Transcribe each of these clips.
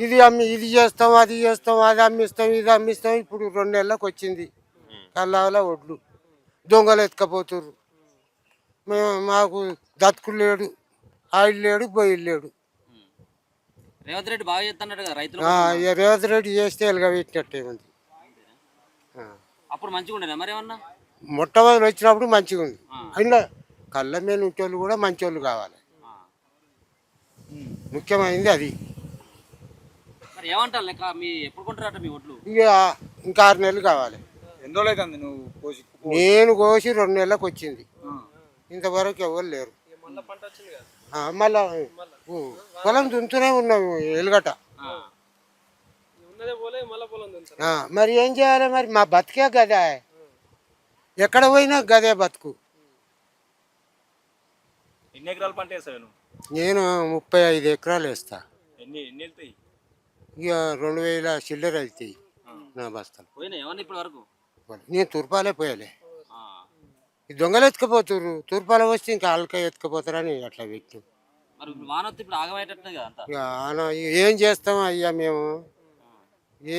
ఇది చేస్తాం అది చేస్తాం అది అమ్మిస్తాం ఇది అమ్మిస్తాం. ఇప్పుడు 2 నెలలకు వచ్చింది కల్లాల ఒడ్లు దొంగలు ఎత్తుకపోతుర్రు. మాకు దతుకులు లేడు, ఆయిల్ లేడు, బొయ్యిలు లేడు. రేవంత్ రెడ్డి బాగా చేస్తున్నాడు కదా రైతులు. రేవంత్ రెడ్డి చేస్తే ఎలుగబెట్టినట్టే ఉంది. అప్పుడు మంచిగా ఉండేనా మరి ఏమన్నా? మొట్టమొదటి వచ్చినప్పుడు మంచిగా ఉంది. అందులో కళ్ళ మీద ఉంటోళ్ళు కూడా మంచోళ్ళు కావాలి. ముఖ్యమైనది అది. మరి ఏమంటారు లెక్క మీ ఎప్పుడు కొంటారట మీ ఒడ్లు? ఇక ఇంకా 6 నెలలు కావాలి. ఎన్ని రోజులు అవుతుంది నువ్వు కోసి? నేను కోసి 2 నెలలకు వచ్చింది. ఇంతవరకు ఎవరు లేరు. మళ్ళా పొలం దున్నుతూనే ఉన్నాము ఎలుగట. మరి ఏం చేయాలి? మరి మా బతికే గదే, ఎక్కడ పోయినా గదే బతుకు. ఎన్ని ఎకరాల పంట వేస్తావు నువ్వు? నేను 35 ఎకరాలు వేస్తా. ఎన్ని వెళ్తాయి? ఇక 2000 చిల్లర వెళ్తాయి నా బస్తాలు. పోయినా ఏమన్నా ఇప్పటి వరకు? నేను తుర్పాలే పోయాలి. ఈ దొంగలు ఎత్తుకపోతుర్రు. తుర్పాల వస్తే ఇంకా అల్క ఎత్తుకపోతారని అట్లా వ్యక్తి. ఏం చేస్తాం అయ్యా మేము?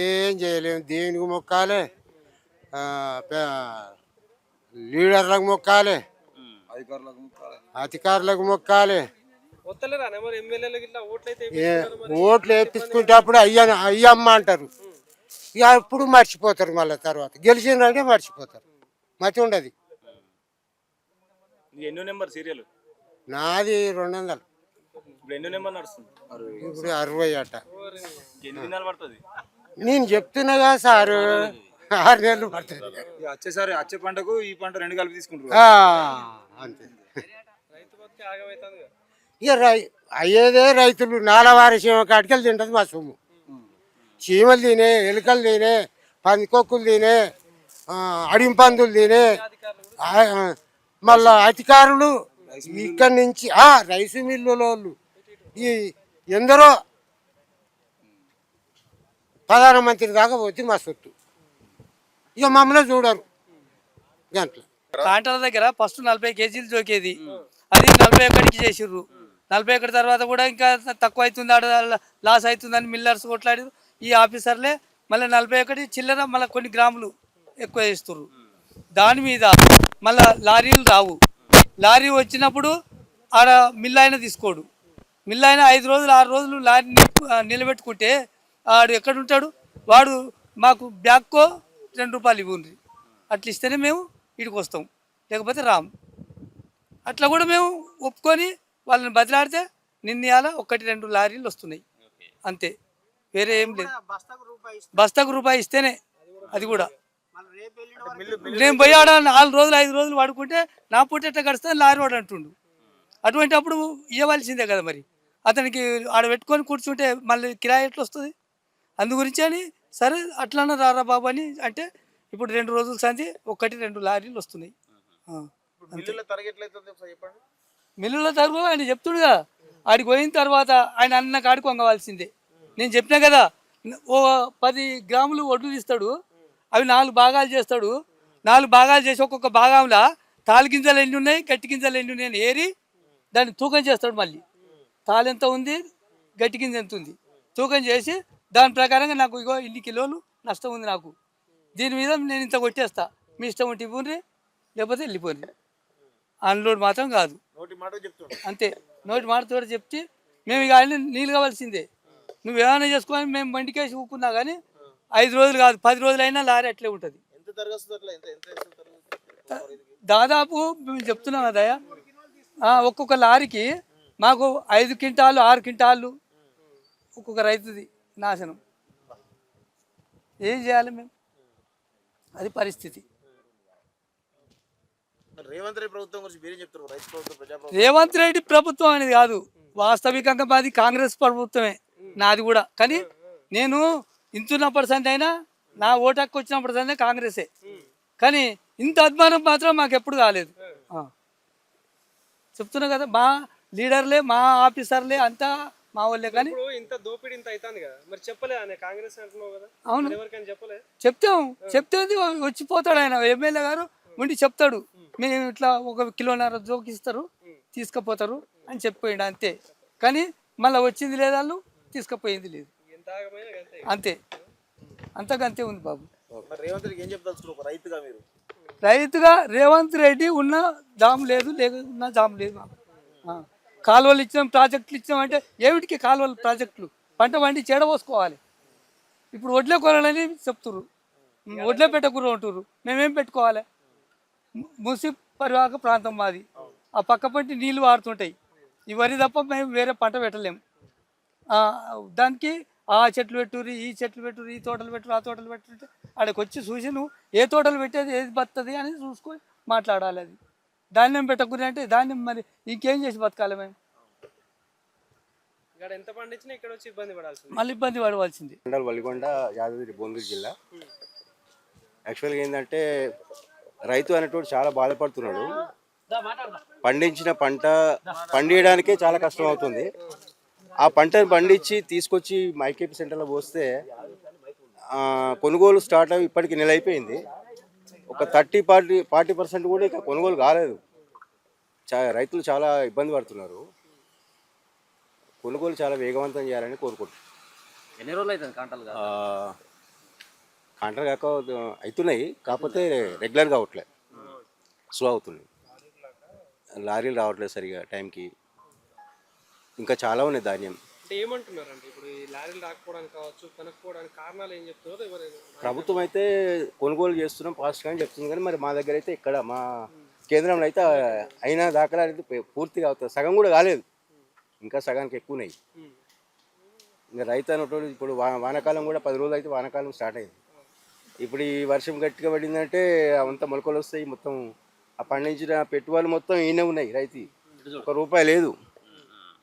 ఏం చేయలేము. దేవునికి మొక్కాలి, లీడర్లకు మొక్కాలి, అధికారులకు మొక్కాలి. ఓట్లు వేపించుకుంటేప్పుడు అయ్యమ్మ అంటారు. ఇక అప్పుడు మర్చిపోతారు. మళ్ళీ తర్వాత గెలిచిందంటే మర్చిపోతారు. మతి ఉండదు. ఎన్నో నెంబర్ సీరియల్? నాది 200. ఇప్పుడు ఎన్నో నెంబర్ నడుస్తుంది? ఇప్పుడు 60 అట. ఎన్ని దినాలు పడుతుంది? నేను చెప్తున్నా కదా సారు, 6 నెలలు పడుతుంది. వచ్చేసారి వచ్చే పంటకు ఈ పంట 2 కలిపి తీసుకుంటారు అంతే. ఇక అయ్యేదే రైతులు నాలవారి చీమ కాటికెళ్ళి తింటుంది మా సొమ్ము. చీమలు తినే, ఎలుకలు తినే, పందికొక్కులు తినే, అడింపందులు తినే, మళ్ళా అధికారులు ఇక్కడి నుంచి రైసు మిల్లులోళ్ళు ఈ ఎందరో ప్రధానమంత్రి దాకా పోతే మా సొత్తు. ఇక మమ్మల్ని చూడరు. గంటలు కాంటల దగ్గర ఫస్ట్ 40 కేజీలు జోకేది, అది 41కి చేసిర్రు. 41 తర్వాత కూడా ఇంకా తక్కువ అవుతుంది, ఆడ లాస్ అవుతుందని మిల్లర్స్ కొట్లాడి ఈ ఆఫీసర్లే మళ్ళీ 41 చిల్లర మళ్ళీ కొన్ని గ్రాములు ఎక్కువ చేస్తుర్రు. దాని మీద మళ్ళీ లారీలు రావు. లారీ వచ్చినప్పుడు ఆడ మిల్ అయినా తీసుకోడు. మిల్ అయినా 5 రోజులు 6 రోజులు లారీ నిలబెట్టుకుంటే ఆడు ఎక్కడుంటాడు? వాడు మాకు బ్యాక్కో 2 రూపాయలు ఇవ్వండి, అట్లా ఇస్తేనే మేము ఇడికి వస్తాం, లేకపోతే రాము. అట్లా కూడా మేము ఒప్పుకొని వాళ్ళని బదిలాడితే నిన్నయాల 1-2 లారీలు వస్తున్నాయి అంతే, వేరే ఏం లేదు. బస్తాకు రూపాయి ఇస్తేనే అది కూడా. నేను పోయి ఆడ 4 రోజులు 5 రోజులు వాడుకుంటే నా పుట్టేట గడుస్తుంది లారీ వాడు అంటుండు. అటువంటి అప్పుడు ఇవ్వవలసిందే కదా మరి. అతనికి ఆడ పెట్టుకొని కూర్చుంటే మళ్ళీ కిరాయి ఎట్లా వస్తుంది? అందు గురించి అని సరే అట్లన్నా రారా బాబు అని అంటే ఇప్పుడు 2 రోజుల సంది 1-2 లారీలు వస్తున్నాయి. మిల్లులో తరుగు ఆయన చెప్తుడుగా, ఆడికి పోయిన తర్వాత ఆయన అన్న కాడికి వంగవలసిందే. నేను చెప్పినా కదా, ఓ 10 గ్రాములు వడ్లు తీస్తాడు, అవి 4 భాగాలు చేస్తాడు. 4 భాగాలు చేసి ఒక్కొక్క భాగంలో తాలు గింజలు ఎన్ని ఉన్నాయి, గట్టి గింజలు ఎన్ని ఉన్నాయి ఏరి దాన్ని తూకం చేస్తాడు. మళ్ళీ తాలు ఎంత ఉంది, గట్టి గింజ ఎంత ఉంది తూకం చేసి దాని ప్రకారంగా నాకు ఇగో ఇన్ని కిలోలు నష్టం ఉంది, నాకు దీని మీద నేను ఇంత కొట్టేస్తా, మీ ఇష్టం ఉంటే ఇవ్వండి లేకపోతే వెళ్ళిపోండి. అన్లోడ్ మాత్రం కాదు, అంతే. నోటి మాటతో చెప్తే మేము ఇక ఆయన నీళ్ళు కావాల్సిందే. నువ్వేమైనా చేసుకొని మేము బండికేసి ఊకున్నా కానీ 5 రోజులు కాదు 10 రోజులైనా లారీ అట్లే ఉంటుంది. దాదాపు మేము చెప్తున్నాం కదయ్యా, ఒక్కొక్క లారీకి మాకు 5 క్వింటాలు 6 క్వింటాలు ఒక్కొక్క రైతుది నాశనం. ఏం చేయాలి మేము? అది పరిస్థితి. రేవంత్ రెడ్డి ప్రభుత్వం గురించి మీరేం చెప్తారు? రైతు ప్రభుత్వం, ప్రజాప్రభుత్వం. రేవంత్ రెడ్డి ప్రభుత్వం అనేది కాదు, వాస్తవికంగా మాది కాంగ్రెస్ ప్రభుత్వమే నాది కూడా. కానీ నేను ఇంతున్నప్పటి సంది అయినా నా ఓటు హక్కు వచ్చినప్పటి సందే కాంగ్రెసే. కానీ ఇంత అభిమానం మాత్రం మాకు ఎప్పుడు కాలేదు. చెప్తున్నా కదా, మా లీడర్లే మా ఆఫీసర్లే అంతా మా వాళ్ళే. కానీ ఇంత దోపిడీ ఇంత అవుతుంది కదా, మరి చెప్పలే కాంగ్రెస్ అంటున్నావు కదా? అవును, చెప్పలే. చెప్తే వచ్చిపోతాడు ఆయన ఎమ్మెల్యే గారు ఉండి చెప్తాడు, మేము ఇట్లా 1.5 కిలోన్నర జోకిస్తారు తీసుకుపోతారు అని చెప్పిపోయాడు అంతే. కానీ మళ్ళీ వచ్చింది లేదు వాళ్ళు తీసుకుపోయింది లేదు, ఎంత ఆగమైనా అంతే. అంతే అంతకంతే ఉంది బాబు. మరి రేవంత్ రెడ్డికి ఏం చెప్తారు ఒక రైతుగా మీరు? రైతుగా రేవంత్ రెడ్డి ఉన్న జామ్ లేదు, లేకున్నా జామ్ లేదు మాకు. కాలువలు ఇచ్చినాం, ప్రాజెక్టులు ఇచ్చినాం అంటే ఏమిటికి కాలువలు ప్రాజెక్టులు? పంట పండి చెడపోసుకోవాలి. ఇప్పుడు వడ్లే కొనాలని చెప్తుర్రు, వడ్లే పెట్టకూడదు అంటుర్రు. మేమేం పెట్టుకోవాలి? ముసి పరివాహక ప్రాంతం మాది, ఆ పక్క పంటి నీళ్లు వాడుతుంటాయి. ఈ వరి తప్ప మేము వేరే పంట పెట్టలేము. దానికి ఆ చెట్లు పెట్టుర్రు, ఈ చెట్లు పెట్టుర్రు, ఈ తోటలు పెట్టుర్రు, ఆ తోటలు పెట్టుకుంటే అక్కడికి వచ్చి చూసి నువ్వు ఏ తోటలు పెట్టేది ఏది బతుంది అని చూసుకొని మాట్లాడాలి. అది ధాన్యం పెట్టకూడదు అంటే ధాన్యం మరి ఇంకేం చేసి బతకాలి మేము? ఇక్కడ ఎంత పండించినా ఇక్కడ వచ్చి ఇబ్బంది పడాల్సింది. మళ్ళీ ఇబ్బంది పడవలసింది. మండల్ వలిగొండ, యాదగిరి, భువనగిరి జిల్లా. యాక్చువల్గా ఏంటంటే రైతు అనేటువంటి చాలా బాధపడుతున్నాడు. పండించిన పంట పండియడానికే చాలా కష్టం అవుతుంది. ఆ పంటను పండించి తీసుకొచ్చి మైకేపీ సెంటర్లో పోస్తే కొనుగోలు స్టార్ట్ అయ్యి ఇప్పటికి నెల అయిపోయింది. ఒక 30-40% కూడా ఇక కొనుగోలు కాలేదు. రైతులు చాలా ఇబ్బంది పడుతున్నారు. కొనుగోలు చాలా వేగవంతం చేయాలని కోరుకుంటున్నాను. ఎన్ని రోజులు అవుతుంది కాంటాలు కాదు? కాంట్రా కాక అవుతున్నాయి, కాకపోతే రెగ్యులర్గా అవట్లేదు, స్లో అవుతున్నాయి. లారీలు రావట్లేదు సరిగా టైంకి. ఇంకా చాలా ఉన్నాయి ధాన్యం. అంటే ఏమంటున్నారండి ఇప్పుడు ఈ లారీలు రాకపోవడానికి కావచ్చు, కొనకపోవడానికి కారణాలు ఏం చెప్తున్నారు ఎవరైనా? ప్రభుత్వం అయితే కొనుగోలు చేస్తున్నాం ఫాస్ట్గా అని చెప్తుంది, కానీ మరి మా దగ్గర అయితే ఇక్కడ మా కేంద్రంలో అయితే అయినా దాఖలా అయితే పూర్తిగా అవుతుంది, సగం కూడా కాలేదు, ఇంకా సగానికి ఎక్కువ ఉన్నాయి. ఇంకా రైతు అన్నటువంటి ఇప్పుడు వానాకాలం కూడా 10 రోజులు అయితే వానాకాలం స్టార్ట్ అయింది. ఇప్పుడు ఈ వర్షం గట్టిగా పడిందంటే అంత మొలకలు వస్తాయి. మొత్తం ఆ పండించిన పెట్టుబడులు మొత్తం ఈయనే ఉన్నాయి. రైతు ₹1 లేదు.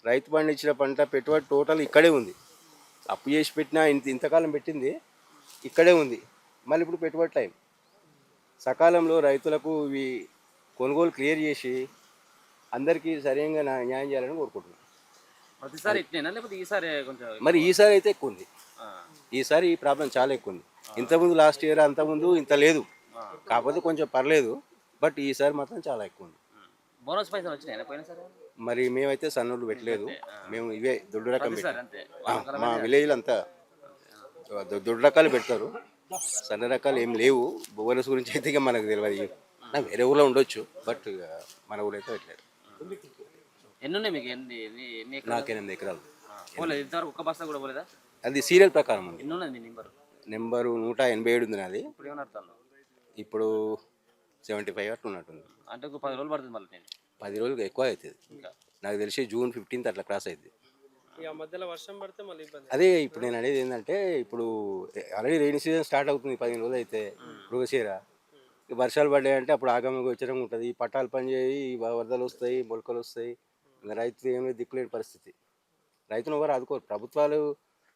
రైతు పండించిన పంట పెట్టుబడి టోటల్ ఇక్కడే ఉంది. అప్పు చేసి పెట్టినా ఇంతకాలం పెట్టింది ఇక్కడే ఉంది. మళ్ళీ ఇప్పుడు పెట్టుబడి టైం. సకాలంలో రైతులకు ఇవి కొనుగోలు క్లియర్ చేసి అందరికీ సరైన న్యాయం చేయాలని కోరుకుంటున్నాను. ప్రతిసారి ఇట్నేనా లేకపోతే ఈసారి కొంచెం? మరి ఈసారి అయితే ఎక్కువ ఉంది. ఈసారి ఈ ప్రాబ్లం చాలా ఎక్కువ ఉంది. ఇంతకుముందు లాస్ట్ ఇయర్ అంతకుముందు ఇంత లేదు, కాకపోతే కొంచెం పర్లేదు. బట్ ఈసారి మాత్రం చాలా ఎక్కువ ఉంది. బోనస్ పైసలు వచ్చినాయి పోయినా సరే? మరి మేమైతే సన్నోళ్ళు పెట్టలేదు, మేము ఇవే దొడ్డు రకం ప్రతిసారి అంతే. మా విలేజ్లో అంతా దొడ్డు రకాలు పెడతారు, సన్న రకాలు ఏం లేవు. బోనస్ గురించి అయితే ఇక మనకు తెలియదు. వేరే ఊళ్ళో ఉండొచ్చు, బట్ మన ఊళ్ళో అయితే పెట్టలేదు. ఎన్ని ఉన్నాయి మీకు? ఎన్ని నాకు 8 ఎకరాలు. పోలేదు ఇంతవరకు? ఒక్క బస్తా కూడా పోలేదా? అది సీరియల్ ప్రకారం ఉంది. ఎన్ని ఉన్నది మీ నెంబరు 187 ఉంది నాది. ఇప్పుడు ఏమన్నా అర్థం? ఇప్పుడు 75 అట్లా ఉన్నట్టుంది. అంటే ఒక 10 రోజులు పడుతుంది మళ్ళీ. నేను 10 రోజులు ఎక్కువ అవుతుంది. నాకు తెలిసి June 15th అట్లా క్రాస్ అవుతుంది. ఇక మధ్యలో వర్షం పడితే మళ్ళీ ఇబ్బంది. అదే ఇప్పుడు నేను అనేది ఏంటంటే, ఇప్పుడు ఆల్రెడీ రెయిన్ సీజన్ స్టార్ట్ అవుతుంది 15 రోజులు అయితే మృగశిర. వర్షాలు పడ్డాయంటే అప్పుడు ఆగమగా వచ్చడం ఉంటుంది. పట్టాలు పని చేయి, వరదలు వస్తాయి, మొలకలు వస్తాయి. ఇంకా రైతు ఏమీ దిక్కులేని పరిస్థితి. రైతును ఎవరు ఆదుకోరు. ప్రభుత్వాలు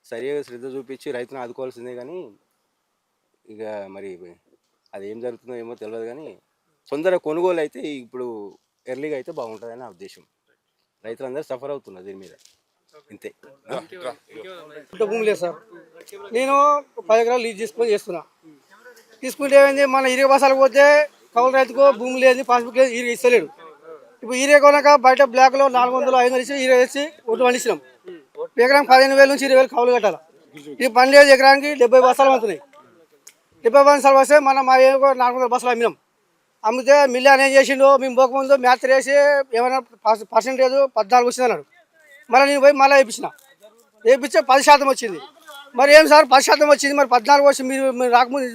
సరిగా శ్రద్ధ చూపించి రైతును ఆదుకోవాల్సిందే, కానీ ఇక మరి అది ఏం జరుగుతుందో ఏమో తెలియదు. కానీ తొందరగా కొనుగోలు అయితే ఇప్పుడు ఎర్లీగా అయితే బాగుంటుందని నా ఉద్దేశం. రైతులందరూ సఫర్ అవుతున్నారు దీని మీద, ఇంతే. భూమి లేదు సార్. నేను 10 ఎకరాలు లీజ్ తీసుకొని చేస్తున్నా. తీసుకుంటే ఏమైంది, మన ఇరిగ బసాలకు పోతే కౌలు రైతుకు భూమి లేదు, పాస్బుక్ లేదు, ఇరిగ ఇస్తలేడు. ఇప్పుడు ఈరియా కొనక బయట బ్లాక్లో 400-500 ఇచ్చి ఈరియా వేసి ఒడ్డు పండించినాం. ఎకరానికి 15,000 నుంచి 20,000 కౌలు కట్టాలి. ఇది పండేది ఎకరానికి 70 బస్తాలు అవుతున్నాయి. 70 బస్తాలు వస్తే మనం మా 400 బస్తాలు అమ్మినాం. అమ్మితే మిల్లు ఏం చేసిండు, మేము పోకముందు మ్యాచ్ వేసి ఏమైనా పర్సెంటేజ్ 14 వచ్చింది అన్నాడు. మళ్ళీ నేను పోయి మళ్ళీ వేయించే 10% వచ్చింది. మరి ఏం సార్ 10% వచ్చింది, మరి 14 వచ్చి మీరు రాకముందు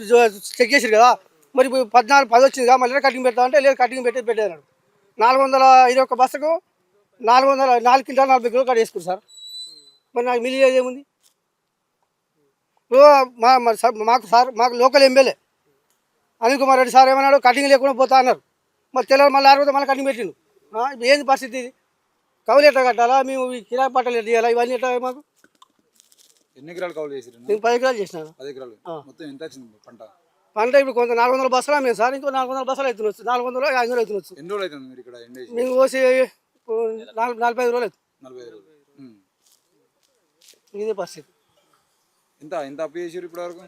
చెక్ చేసారు కదా, మరి 14-10 వచ్చింది కదా, మళ్ళీ కటింగ్ పెడతామంటే లేదు, కటింగ్ పెట్టేది 421 బస్తకు 4 క్వింటాలు 40 కిలోలు కట్ చేసుకుంటారు సార్. మరి నాకు మిల్లు ఏముంది? మాకు local MLA Anil Kumar Reddy sir ఏమన్నాడు, కటింగ్ లేకుండా పోతా అన్నారు. మరి తెల్లవారు మళ్ళీ 6 రోజులు మళ్ళీ కటింగ్ పెట్టిండు. ఏంది పరిస్థితి ఇది? కౌలు ఎట్లా కట్టాలా, మేము కిరాయి పట్టాలు ఎట్లా చేయాలా, ఇవన్నీ ఎట్లా మాకు? ఎన్ని ఎకరాలు కౌలు చేసారు? నేను 10 ఎకరాలు చేసినాను. 10 ఎకరాలు మొత్తం ఎంత వచ్చింది పంట? ఇప్పుడు కొంత 400 బస్సులు మేము సార్, ఇంకో 400 బస్సులు అవుతున్నచ్చు, 400-500 అవుతున్నచ్చు. ఎన్ని రోజులు అవుతుంది మీరు ఇక్కడ ఎండ్? మేము పోసి 45 రోజులు అవుతుంది. 45 రోజులు. ఇదే పరిస్థితి. ఎంత అప్పు చేసారు ఇప్పటి వరకు?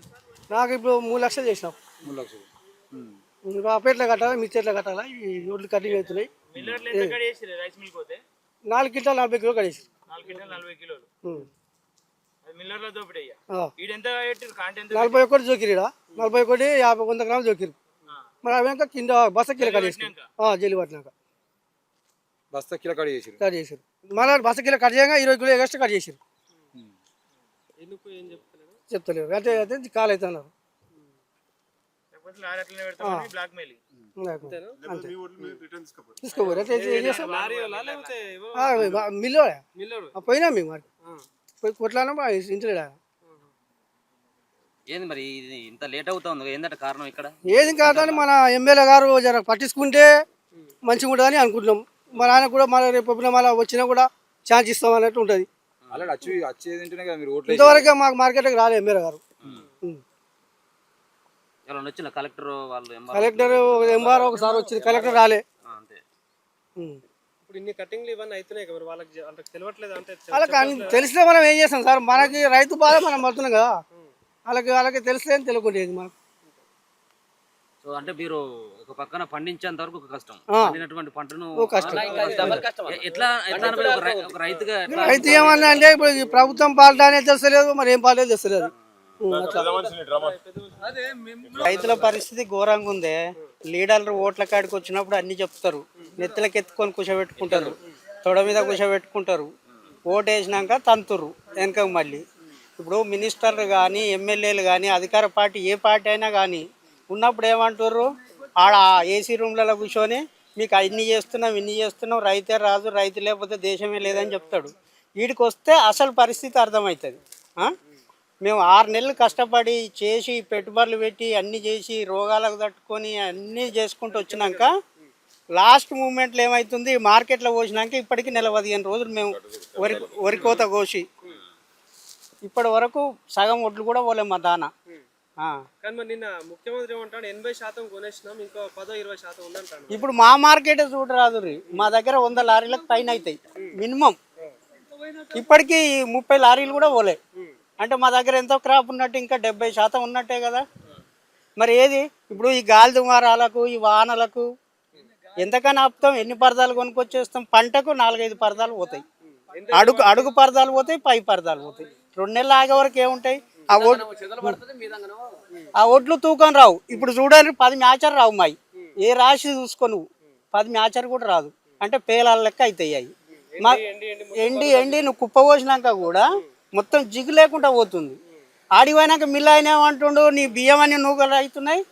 నాకు ఇప్పుడు 3 లక్షలు చేసినాం. 3 లక్షలు. అప్పు ఎట్లా కట్టాలా, మిర్చి ఎట్లా కట్టాలా, ఈ రోడ్లు కటింగ్ అవుతున్నాయి. 4 క్వింటాలు 40 కిలోలు కట్టేసి ఉం. మిల్లర్లో దోపిడీ అయ్యా ఆ. ఈడెంత పెట్టిరు కాంటి ఎంత 41 జోకిరు ఈడ 41 50 100 గ్రాములు జోకిరు మరి అవి ఇంకా కింద బస్త కిలో కట్ చేసుకుని జల్లి పట్టినాక బస్తా కిలో కట్ చేసిరు. కట్ చేసారు మళ్ళీ బస్త కిలో కట్ చేయగా 20 కిలో ఎక్స్ట్రా కట్ చేసారు ఎందుకు ఏం చెప్తలేరు? చెప్తలేరు అంటే అయితే కాలు అయితే అన్నారు లేకపోతే లారీ అట్లనే పెడతామని బ్లాక్ మెయిలింగ్. అంతే తీసుకోపోరు అంటే ఏం చేస్తాం లారీలా లేకపోతే ఏవో మిల్లు మిల్లరు పోయినా మేము మరి పోయి కొట్లాడినా ఇంట్లో ఏంది మరి ఇది ఇంత లేట్ అవుతుంది ఏంటంటే కారణం ఇక్కడ? ఏది కాదని మన ఎమ్మెల్యే గారు జర పట్టించుకుంటే మంచిగా ఉంటుందని అనుకుంటున్నాం మరి ఆయన కూడా మళ్ళీ రేపు పొద్దున మళ్ళీ వచ్చినా కూడా ఛాన్స్ ఇస్తాం అన్నట్టు ఉంటుంది ఆల్రెడీ వచ్చేది ఏంటనే కదా మీరు ఓట్లు ఇంతవరకు మాకు మార్కెట్కి రాలేదు ఎమ్మెల్యే గారు ఎవరైనా వచ్చిన కలెక్టర్ వాళ్ళు కలెక్టర్ ఎంఆర్ ఒకసారి వచ్చింది కలెక్టర్ రాలే అంతే. ఇప్పుడు ఇన్ని కటింగ్లు ఇవన్నీ అవుతున్నాయి కదా, మరి వాళ్ళకి తెలియట్లేదు అంటే వాళ్ళకి తెలిస్తే మనం ఏం చేస్తాం సార్ మనకి రైతు బాధ మనం పడుతున్నాం కదా వాళ్ళకి తెలిస్తే తెలియకుండేది మనకు సో అంటే మీరు ఒక పక్కన పండించేంత వరకు ఒక కష్టం, ఆ. పండినటువంటి పంటను కష్టం. ఎట్లా ఎట్లా అనిపి ఒక రైతుగా రైతు ఏమన్నా అంటే ఇప్పుడు ఈ ప్రభుత్వం పాలట అనేది తెలుస్తలేదు మరి ఏం పాలే తెలుస్తలేదు అట్లా రైతుల పరిస్థితి ఘోరంగా ఉంది. లీడర్లు ఓట్ల కాడికి వచ్చినప్పుడు అన్ని చెప్తారు, నెత్తులకు ఎత్తుకొని కూర్చోబెట్టుకుంటారు, తొడ మీద కూర్చోబెట్టుకుంటారు, ఓటు వేసినాక తంతురు వెనక మళ్ళీ. ఇప్పుడు మినిస్టర్లు కానీ ఎమ్మెల్యేలు కానీ అధికార పార్టీ ఏ పార్టీ అయినా కానీ ఉన్నప్పుడు ఏమంటారు, ఆడ ఏసీ రూమ్లలో కూర్చొని మీకు అన్ని చేస్తున్నాం ఇన్ని చేస్తున్నాం, రైతే రాజు, రైతు లేకపోతే దేశమే లేదని చెప్తాడు. వీడికి వస్తే అసలు పరిస్థితి అర్థమవుతుంది. మేము 6 నెలలు కష్టపడి చేసి పెట్టుబడులు పెట్టి అన్నీ చేసి రోగాలకు తట్టుకొని అన్నీ చేసుకుంటూ వచ్చినాక లాస్ట్ మూమెంట్లో ఏమవుతుంది, మార్కెట్లో పోసినాక ఇప్పటికీ నెల 15 రోజులు మేము వరి కోత కోసి ఇప్పటి వరకు సగం ఒడ్లు కూడా పోలేము మా దాన. కానీ మరి నిన్న ముఖ్యమంత్రి ఏమంటాడు 80% కొనేసినాం ఇంకో 10-20% ఉందంటాడు. ఇప్పుడు మా మార్కెట్ చూడరాదు, మా దగ్గర 100 లారీలకు పైన అవుతాయి మినిమం. ఇప్పటికీ 30 లారీలు కూడా పోలే. అంటే మా దగ్గర ఎంతో క్రాప్ ఉన్నట్టు ఇంకా 70% ఉన్నట్టే కదా. మరి ఏది ఇప్పుడు ఈ గాలి దుమారాలకు ఈ వానలకు ఎంతకన్నా ఆపుతాం, ఎన్ని పరదాలు కొనుక్కొచ్చేస్తాం. పంటకు 4-5 పరదాలు పోతాయి, అడుగు పరదాలు పోతాయి, పై పరదాలు పోతాయి. 2 నెలలు ఆగే వరకు ఏముంటాయి, ఆ ఒడ్లు తూకం రావు. ఇప్పుడు చూడాలి 10 మ్యాచర్ రావు మాయి, ఏ రాశి చూసుకో నువ్వు 10 మ్యాచర్ కూడా రాదు. అంటే పేలాల లెక్క అవుతాయి అవి. ఎండి నువ్వు కుప్ప పోసినాక కూడా మొత్తం జిగు లేకుండా పోతుంది. ఆడిపోయినాక మిల్ అయినా ఏమంటుండు, నీ బియ్యం అన్ని నూకలు అవుతున్నాయి,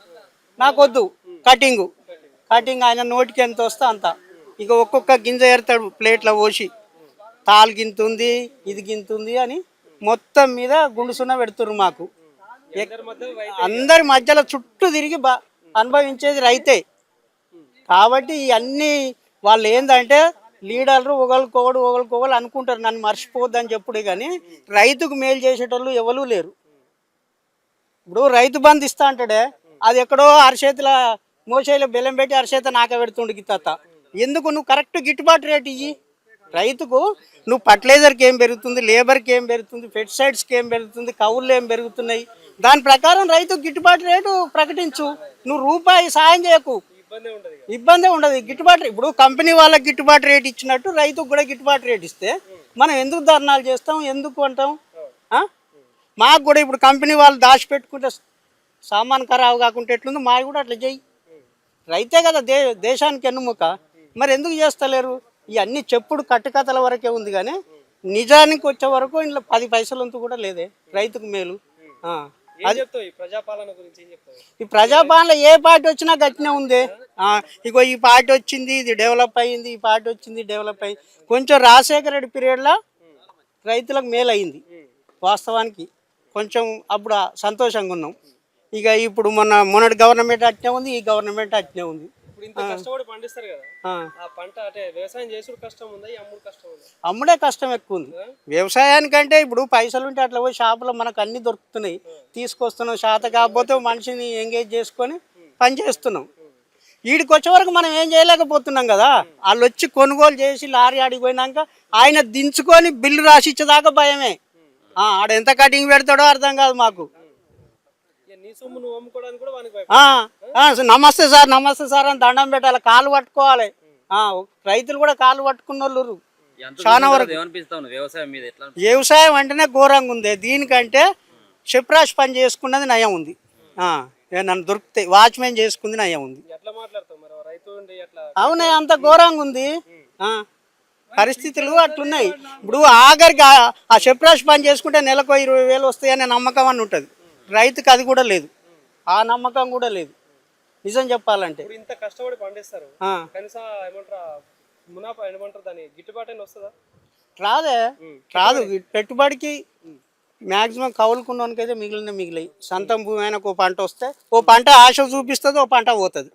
నాకొద్దు కటింగ్ ఆయన నోటికి ఎంత వస్తే అంత. ఇక ఒక్కొక్క గింజ ఏరుతాడు ప్లేట్లో పోసి, తాలు గింతుంది ఇది గింతుంది అని మొత్తం మీద గుండుసున్న పెడుతున్నారు మాకు. అందరి మధ్యలో చుట్టూ తిరిగి అనుభవించేది రైతే. కాబట్టి ఇవన్నీ వాళ్ళు ఏంటంటే లీడర్లు ఒకరికొకరు అనుకుంటారు, నన్ను మర్చిపోద్దని చెప్పుడు. కానీ రైతుకు మేలు చేసేటోళ్ళు ఎవరూ లేరు. ఇప్పుడు రైతు బంధు ఇస్తా అంటాడే, అది ఎక్కడో అరచేతుల మోసేలో బెల్లం పెట్టి అరచేత నాక పెడుతుండు గిత్త. ఎందుకు నువ్వు కరెక్ట్ గిట్టుబాటు రేటు ఇయ్యి రైతుకు. నువ్వు ఫర్టిలైజర్కి ఏం పెరుగుతుంది, లేబర్కి ఏం పెరుగుతుంది, పెస్టిసైడ్స్కి ఏం పెరుగుతుంది, కవులు ఏం పెరుగుతున్నాయి, దాని ప్రకారం రైతుకు గిట్టుబాటు రేటు ప్రకటించు. నువ్వు రూపాయి సాయం చేయకు, ఇబ్బందే ఉండదు. గిట్టుబాటు ఇప్పుడు కంపెనీ వాళ్ళకి గిట్టుబాటు రేట్ ఇచ్చినట్టు రైతుకు కూడా గిట్టుబాటు రేట్ ఇస్తే మనం ఎందుకు ధర్నాలు చేస్తాం, ఎందుకు అంటాం? మాకు కూడా ఇప్పుడు కంపెనీ వాళ్ళు దాచిపెట్టుకుంటే సామాన్ ఖరాబు కాకుండా ఎట్లుందో మాకు కూడా అట్లా చెయ్యి. రైతే కదా దేశానికి ఎన్నుముక. మరి ఎందుకు చేస్తలేరు? ఇవన్నీ చెప్పుడు కట్టుకథల వరకే ఉంది, కానీ నిజానికి వచ్చే వరకు ఇంట్లో 10 పైసలంతా కూడా లేదే రైతుకు మేలు. ఈ ప్రజాపాలన ఏ పార్టీ వచ్చినా గట్టినే ఉంది. ఇగో ఈ పార్టీ వచ్చింది ఇది డెవలప్ అయ్యింది, ఈ పార్టీ వచ్చింది డెవలప్ అయ్యింది. కొంచెం రాజశేఖర రెడ్డి పీరియడ్లో రైతులకు మేలు అయింది వాస్తవానికి. కొంచెం అప్పుడు సంతోషంగా ఉన్నాం. ఇక ఇప్పుడు మొన్నటి గవర్నమెంట్ అట్నే ఉంది, ఈ గవర్నమెంట్ అట్నే ఉంది. ఇంత కష్టపడి పండిస్తారు కదా, ఆ పంట అంటే వ్యవసాయం చేసుడు కష్టం ఉందా, అమ్ముడు కష్టం ఉందా? అమ్ముడే కష్టం ఎక్కువ ఉంది. వ్యవసాయానికంటే ఇప్పుడు పైసలు ఉంటే అట్లా పోయి షాపులో మనకు అన్ని దొరుకుతున్నాయి, తీసుకొస్తున్నాం. శాత కాకపోతే మనిషిని ఎంగేజ్ చేసుకొని పని చేస్తున్నాం. వీడికి వచ్చే వరకు మనం ఏం చేయలేకపోతున్నాం కదా. వాళ్ళు వచ్చి కొనుగోలు చేసి లారీ ఆడిపోయినాక ఆయన దించుకొని బిల్లు రాసిచ్చేదాకా భయమే. ఆడ ఎంత కటింగ్ పెడతాడో అర్థం కాదు మాకు. నమస్తే సార్ అని దండం పెట్టాలి, కాలు పట్టుకోవాలి. రైతులు కూడా కాలు పట్టుకున్న వాళ్ళు ఎంత చాలా చూసిన వరకు. తర్వాత ఏమనిపిస్తా ఉంది వ్యవసాయం మీద ఎట్లా వ్యవసాయం అంటేనే ఘోరంగా ఉంది. దీనికంటే చెప్రాష్ పని చేసుకున్నది నయం ఉంది. నన్ను దొరికితే వాచ్మెన్ చేసుకుంది నయం ఉంది. ఎట్లా మాట్లాడతావు మరి రైతు ఉండి అట్లా అవునే, అంత ఘోరంగా ఉంది. పరిస్థితులు అట్లున్నాయి. ఇప్పుడు ఆఖరికి ఆ చెప్రాష్ పని చేసుకుంటే నెలకు 20,000 వస్తాయనే నమ్మకం అని ఉంటుంది. రైతుకి అది కూడా లేదు, ఆ నమ్మకం కూడా లేదు నిజం చెప్పాలంటే. ఇప్పుడు ఇంత కష్టపడి పండిస్తారు కనీసం ఏమంటారా మునాఫా ఏమంటారు దాని గిట్టుబాటు అయినా వస్తుందా? రాదు. పెట్టుబడికి మ్యాక్సిమం కౌలుకున్నోనికైతే మిగిలాయి. సొంతం భూమి అయినా ఒక పంట వస్తే ఓ పంట ఆశ చూపిస్తుంది, ఓ పంట పోతుంది.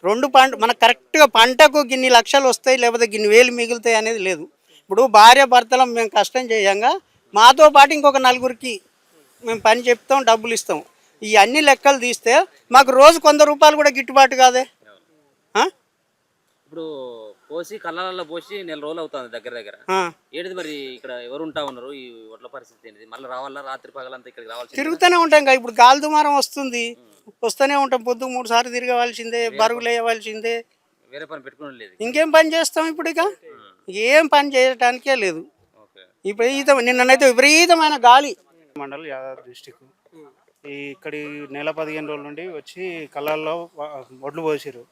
రెండు పంట మనకు కరెక్ట్గా పంటకు గిన్ని లక్షలు వస్తాయి లేకపోతే గిన్ని వేలు మిగులుతాయి అనేది లేదు. ఇప్పుడు భార్య భర్తలం మేము కష్టం చేయంగా మాతో పాటు ఇంకొక నలుగురికి మేము పని చెప్తాం, డబ్బులు ఇస్తాం. ఈ అన్ని లెక్కలు తీస్తే మాకు రోజు 100 రూపాయలు కూడా గిట్టుబాటు కాదే. ఇప్పుడు పోసి కళ్ళల్లో పోసి నెల రోజులు అవుతుంది దగ్గర ఏంటిది మరి ఇక్కడ ఎవరు ఉంటా ఉన్నారు? ఈ ఒడ్ల పరిస్థితి ఏంటిది? మళ్ళీ రావాలా రాత్రి పగలంతా ఇక్కడికి రావాల్సి తిరుగుతూనే ఉంటాం కదా. ఇప్పుడు గాలి దుమారం వస్తుంది, వస్తూనే ఉంటాం. పొద్దు 3 సార్లు తిరగవలసిందే, బరుగులు వేయవలసిందే. వేరే పని పెట్టుకుని లేదు. ఇంకేం పని చేస్తాం ఇప్పుడు? ఏం పని చేయడానికే లేదు. నిన్ననైతే విపరీతమైన గాలి. మండల్ యాదాద్రి డిస్టిక్ ఇక్కడి నెల 15 రోజుల నుండి వచ్చి కళ్ళల్లో వడ్లు పోసారు.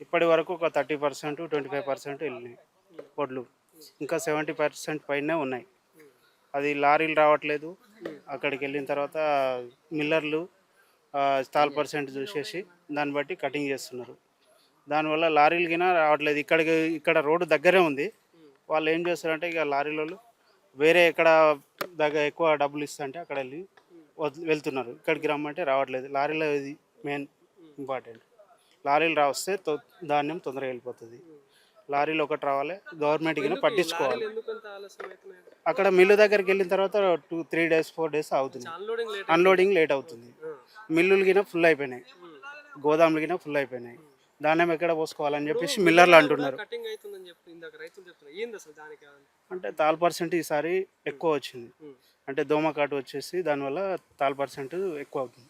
ఇప్పటి వరకు ఒక 30%, 25% వెళ్ళినాయి వడ్లు. ఇంకా 70% పైనే ఉన్నాయి. అది లారీలు రావట్లేదు. అక్కడికి వెళ్ళిన తర్వాత మిల్లర్లు స్టాల్ పర్సెంట్ చూసేసి దాన్ని బట్టి కటింగ్ చేస్తున్నారు. దానివల్ల లారీలు గిన రావట్లేదు. ఇక్కడ రోడ్డు దగ్గరే ఉంది. వాళ్ళు ఏం చేస్తారంటే ఇక లారీలలో వేరే ఎక్కడ ఎక్కువ డబ్బులు ఇస్తా అంటే అక్కడ వెళ్ళి వెళ్తున్నారు. ఇక్కడికి రమ్మంటే రావట్లేదు. లారీలో ఇది మెయిన్ ఇంపార్టెంట్. లారీలు రావస్తే ధాన్యం తొందరగా వెళ్ళిపోతుంది. లారీలు ఒకటి రావాలి, గవర్నమెంట్ కింద పట్టించుకోవాలి. అక్కడ మిల్లు దగ్గరికి వెళ్ళిన తర్వాత 2-3 days 4 days అవుతుంది. అన్లోడింగ్ లేట్ అవుతుంది. మిల్లులు గిన ఫుల్ అయిపోయినాయి, గోదాములు గిన ఫుల్ అయిపోయినాయి. ధాన్యం ఎక్కడ పోసుకోవాలని చెప్పేసి మిల్లర్లు అంటున్నారు. అంటే తాల్ పర్సెంట్ ఈసారి ఎక్కువ వచ్చింది. అంటే దోమకాటు వచ్చేసి దానివల్ల తాల్ పర్సెంట్ ఎక్కువ అవుతుంది.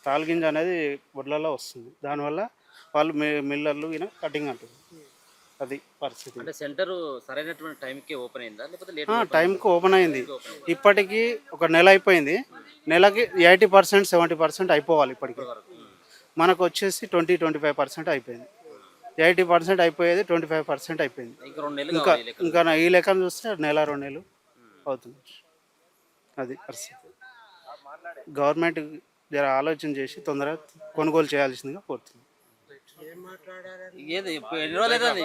తాల్గింజ అనేది వడ్లలో వస్తుంది. దానివల్ల వాళ్ళు మిల్లర్లు ఈయన కటింగ్ అంటుంది. అది పరిస్థితి. అంటే సెంటర్ సరైనటువంటి టైంకి ఓపెన్ అయిందా లేకపోతే లేట్? టైంకి ఓపెన్ అయింది. ఇప్పటికీ ఒక నెల అయిపోయింది. నెలకి 80%, 70% అయిపోవాలి. ఇప్పటికి మనకు వచ్చేసి 20-25% అయిపోయింది. 80% అయిపోయేది 25% అయిపోయింది. ఇంకా ఈ లెక్కను చూస్తే నెల 2 నెలలు అవుతుంది. అది పరిస్థితి. గవర్నమెంట్ జర ఆలోచన చేసి తొందరగా కొనుగోలు చేయాల్సిందిగా కోరుతుంది. ఏది ఎన్ని రోజులు